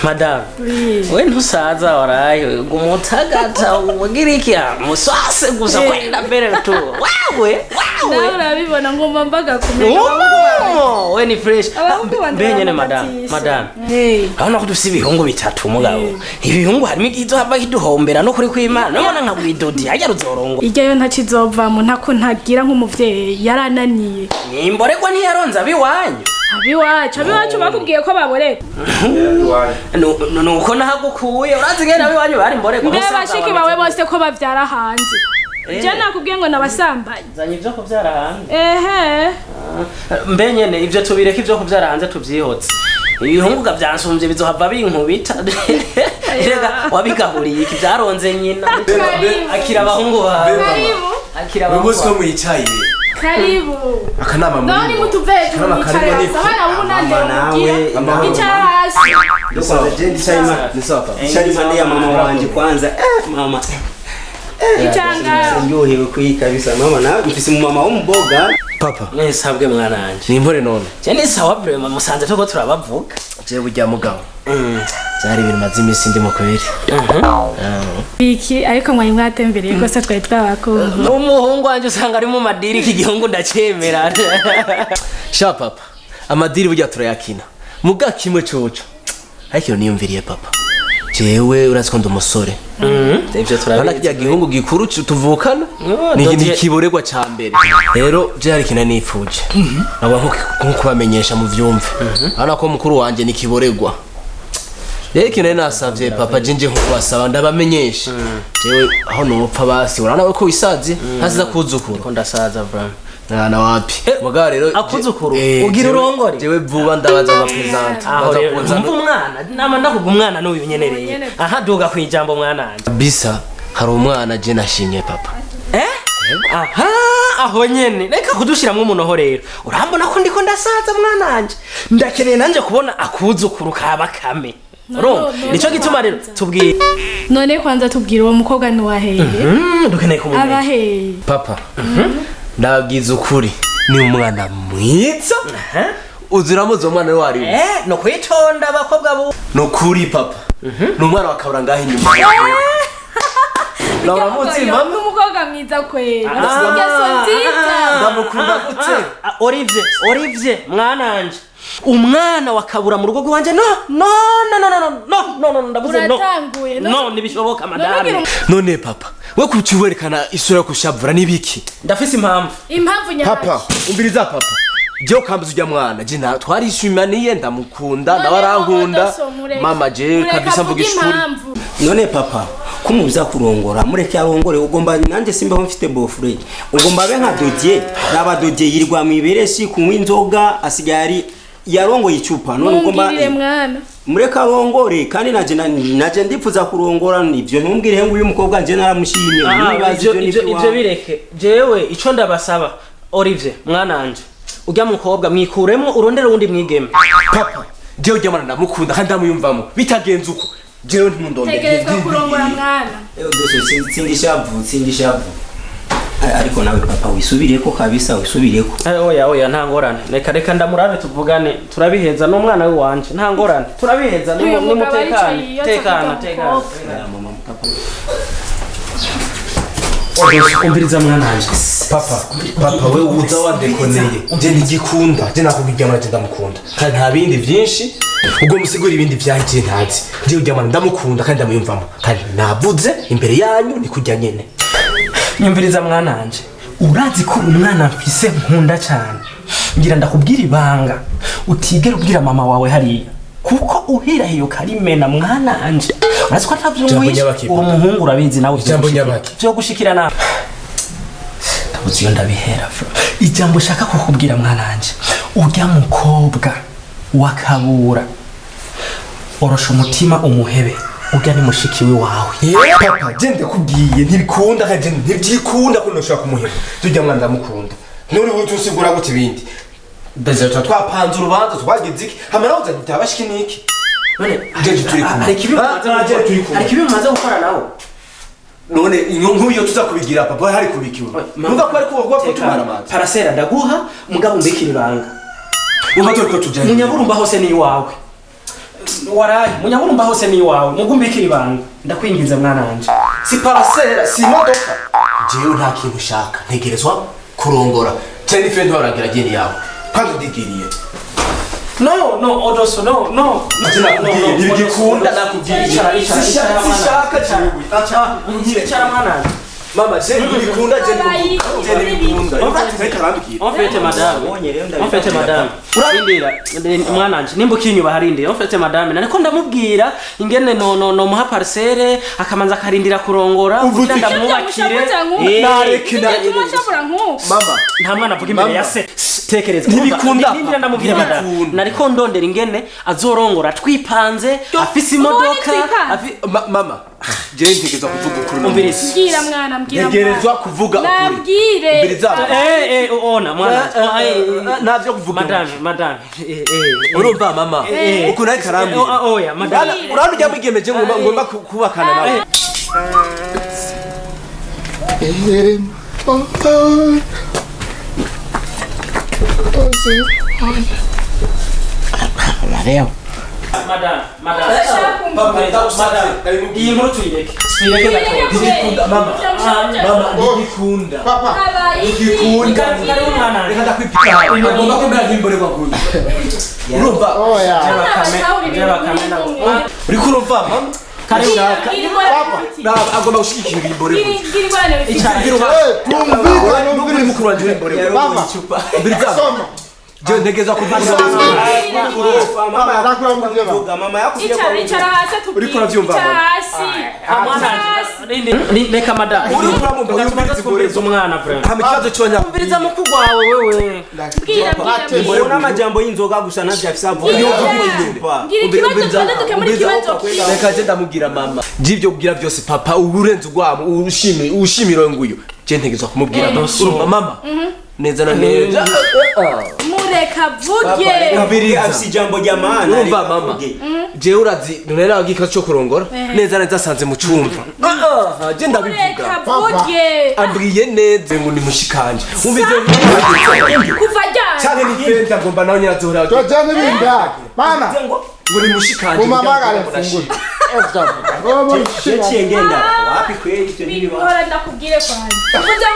Madame. We ntusaza warayo gumutagata ubugiriki muswase gusa kwenda mbere tu. Wewe. Nawe urabibona ngomba mbaga kumenya. We ni fresh. Benyene madame. Abona ko dufise ibihungu bitatu mugabo. Ibihungu harimo igizo haba kiduhombera no kuri kwimana. Nabona nka gwidodi hajya ruzorongo. Iryo yo ntakizovamo ntako ntagira nk'umuvyeyi yarananiye. Nimboregwa ntiyaronza biwanyu. Abiwacu bakubwiye ko baboreka. Nuko nahagukuye urazi ngene abiwanyu bari mboregwa. Mbe bashiki bawe bose ko bavyara hanze. Je nakubwiye ngo nabasambanye. Zanye ivyo kuvyara hanze. Mbenyene ivyo tubireka ivyo kuvyara hanze tuvyihotse. Ibihungu gavyansumvye bizohava binkubita. Erega wabigahuriye iki vyaronze nyina. Akira abahungu bawe. Akira abahungu. Muzi ko mwicaye. Karibu. Akanama muri. Nani mutuveje mwicara. Sabana ubunande. Icara hasi. Sawa, jendi Shaima. Ni sawa. Shaima ndiye mama wanje kwanza. Mama. Ichanga. Nyohewe kwikabisa mama nawe mfise mu mama w'umuboga. Papa. Nesabwe mwana wanje. Ni impore none. Je ni sawa vraiment musanze toko turabavuga. Je burya mugabo. Zari ibintu mazi imisi ndimo kweri. Biki ariko mwari mwatembereye ko se twari twabakunda. Umuhungu wanje usanga ari mu madiri iki gihungu ndacemera. Sha papa. Amadiri burya turayakina. Muga kimwe coco. Ariko niyumviriye papa. Jewe uraziko ndumusore. Ivyo turabizi. Bana kijya gihungu gikuru tuvukana. Ni kiboregwa ca mbere. Rero je ari kina nifuje. Aba nko kubamenyesha mu vyumve. Bana ko mukuru wanje ni kiboregwa. Rero kina nasavye papa jinje nko kubasaba ndabamenyesha. Jewe aho nopfa basi urana we ko wisaze hasiza kuzukuru. Ko ndasaza bro. Na wapi? Muga rero akuzukuru ugira urongore. Jewe vuba ndabaza wa present. Umwana nama ndakuga umwana n'uyu nyenereye. Aha duga kwijambo mwana anje. Bisa hari umwana je nashimye papa. Aha aho nyene reka kudushiramwe umunoho rero. Urambona ko ndiko ndasaza mwana anje. Ndakeneye nanje kubona akuzukuru kaba kame. Nico gituma rero tubwiye. None kwanza tubwira uwo mukobwa ni waheye. Dukeneye kumumenya. Abaheye. Papa. Ndabwiza ukuri ni umwana mwiza. Uziramuzo umwana we wari. No kwitonda abakobwa bo. No kuri papa. Ni umwana wakabura ngaho inyuma. Laura muzi mama umukobwa mwiza kwera. Asigaso nziza. Ndamukunda gute? Olivier mwana anje. Umwana wakabura mu rugo rwanje no ndabuze no. No nibishoboka madame. None papa we kuciwerekana isura yo kushavura nibiki? Ndafise impamvu nyaka. Papa umbiriza papa. Je ukambuza ujya mwana je na twarishimaniye ndamukunda ndabarankunda mama je kabisa mvuga ishuri. None papa kumubuza kurongora mureke arongore ugomba nanje simba mfite bofure ugomba be nka dodier naba dodier yirirwa mu ibereshi kunywa inzoga asigari yarongo yicupa none ugomba mureka arongore kandi naje ndipfuza kurongora nivyo ntumbwire ngo uyu mukobwa nje naramushimye ivyo bireke jewe ico ndabasaba Olivier mwana anje ujya mukobwa mwikuremo urondera undi mwigeme. Papa jewe ujya mwana ndamukunda kandi ndamuyumvamo bitagenze uko jewe ntundondere. Tegerezwa kurongora mwana. Sindishavu ariko nawe papa wisubireko kabisa wisubireko. Oya nta ngorane reka ndamurabe tuvugane turabiheza no mwana we wanje nta ngorane turabiheza ni mutekane tekana mama papa. Umbiriza mwana anje. Papa we uza wadekoneye. Je nigikunda je nakubijya mwana ndamukunda kandi nta bindi byinshi ubwo musigura ibindi byaje ntazi. Je ujya mwana ndamukunda kandi ndamuyumvamo kandi navuze imbere yanyu ni kujya nyene. Nyumviriza mwana anje urazi ko umwana mfise nkunda cyane ngira ndakubwira ibanga utigera ubwira mama wawe hariya kuko uhira hiyo karimena mwana anje urazi ko atavyumwishe uwo muhungu urabizi nawe ijambo nyabaki byo gushikirana tabuziyo ndabihera ijambo shaka kukubwira mwana anje ujya mukobwa wakabura orosha umutima umuhebe ujya ni mushikiwe wawe. Papa jende kubwiye ntibikunda kandi ntibyikunda ko noshaka kumuheba tujya mwana ndamukunda none wowe tusigura gute ibindi Beze twapanze urubanza twagize iki hamara uza gitabashiki niki none jeje turi kumwe ari kibi mumaze gukora nawe none inyungu yo tuzakubigira papa hari kubikiwe muga ko ari kuba tumara amazi parasera ndaguha mugabo mbikira ibanga umva turi ko tujanye munyaburumba hose ni iwawe waraye munyabumba hose ni iwawe mugumbikira ibanga ndakwinginze mwana wanje si parasera si imodoka jewe nta kintu ushaka ntegerezwa kurongora cyane ife ntoragira geni yawe kandi udigiriye no Odoso no ntigikunda nakubwiye sishaka jewe icara mwana wanje mama je nibikunda je nibikunda en fait madame urindira mwana wanje nimba ukinyuba harindira en fait madame nariko ndamubwira ingene no muha parcelle akamanza akarindira kurongora kugira ndamwubakire nareke mama nta mwana avuga imbere ya se tekereza ntibikunda ndindira ndamubwira madame nariko ndondera ingene azorongora twipanze afise imodoka mama je ntegeza kuvuga ukuri umviriza mbwira mwana mbwira ntegerezwa kuvuga ukuri nabwire umviriza ona mwana navyo kuvuga madame urumva mama uko nayi karambi oya madame urano rya mwigemeje ngomba kubakana nawe madame iyi nkuru tuyireke gatoya mama ndigikunda ndigikunda reka ndakwipika ngomba kumera nk'imborerwa gusa urumva uri kurumva mama agomba gushigikira imborerwa tumvikane mukuru wanje imborerwa je ntegeza kuvuga mama yakubwiye icara hasi uri kuravyumva reka madame uri umwana vraiment hama ikibazo cyonyine umviriza mukuru wawe wewe mbona n'amajambo y'inzoga gusa navyo afisa avuga reka je ndamubwira mama jivyo kugira byose papa uburenze ugwamo ushimira nguyo je ntegeza kumubwira urumva mama neza na neza mureka vuge afise ijambo rya maana urumva mama je urazi nurera agika cyo kurongora neza neza sanze mu cyumva je ndabivuga mureka vuge ambwiye neza ngo ni mushikanje umvize kuva ryari cyane ni fenda ngomba nawe nyirazohora cyo cyane binda mana ngo ni mushikanje umamagare fungura Chechi ngenda wapi kweli ivyo nibiba bihora ndakubwire kwanjye uvuze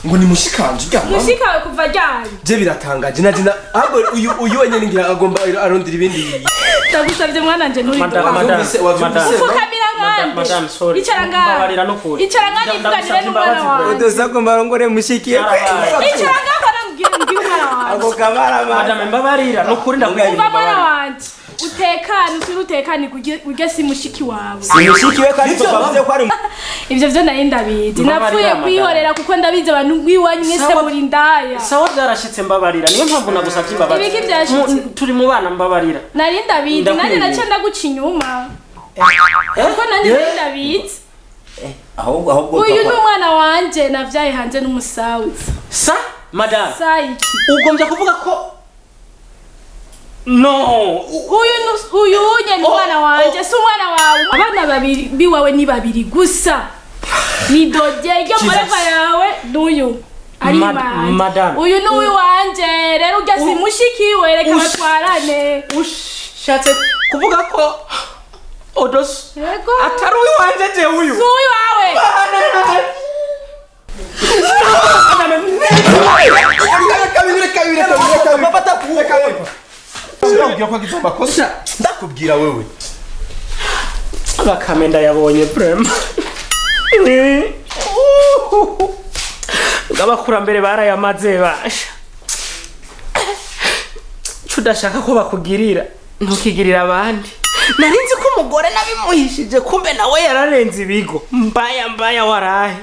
ngo ni mushikanje ujya mushikawe kuva ryari je biratangaje naje ahubwo uyu wenyene ngira agomba arondira ibindi ndagusabye mwana nje nturi madame ufukamira madame sorry icara ngaha icara ngaha nivuganire n'umwana wawe odosa ko marongore mushikiye icara ngaha nambwira umwana wawe ako kamara madame mbabarira nukuri ndakubwira umva mwana wanje utekane usuri utekane urya si mushiki wawe mushikiwe kandi tubavuze ko ari ivyo vyo nari ndabizi napfuye kwihorera kuko ndabizi abantu b'iwanyu mwese muri ndaya sawa byarashitse mbabarira niyo mpamvu nagusabye imbabazi ibiki byashitse turi mu bana mbabarira nari ndabizi nani naca ndaguca inyuma kuko nani nari ndabizi ahubwo uyu ni umwana wanje navyaye hanze n'umusawizi sa madame sayiki ugombye kuvuga ko no uyu unye ni umwana wanje si umwana wawe abana babiri biwawe ni babiri gusa ni dodye iryo mureva yawe n'uyu ari madame uyu ni uwi wanje rero urya si mushikiwe reka batwarane ushatse kuvuga ko Odoso atari uyu wanje je uyu si uwi wawe ndakubwira wewe bakamenda yabonye prema abakurambere barayamaze basha udashaka ko bakugirira ntukigirira abandi narinzi ko umugore nabimuhishije kumbe nawe yararenze ibigo mbaya warahe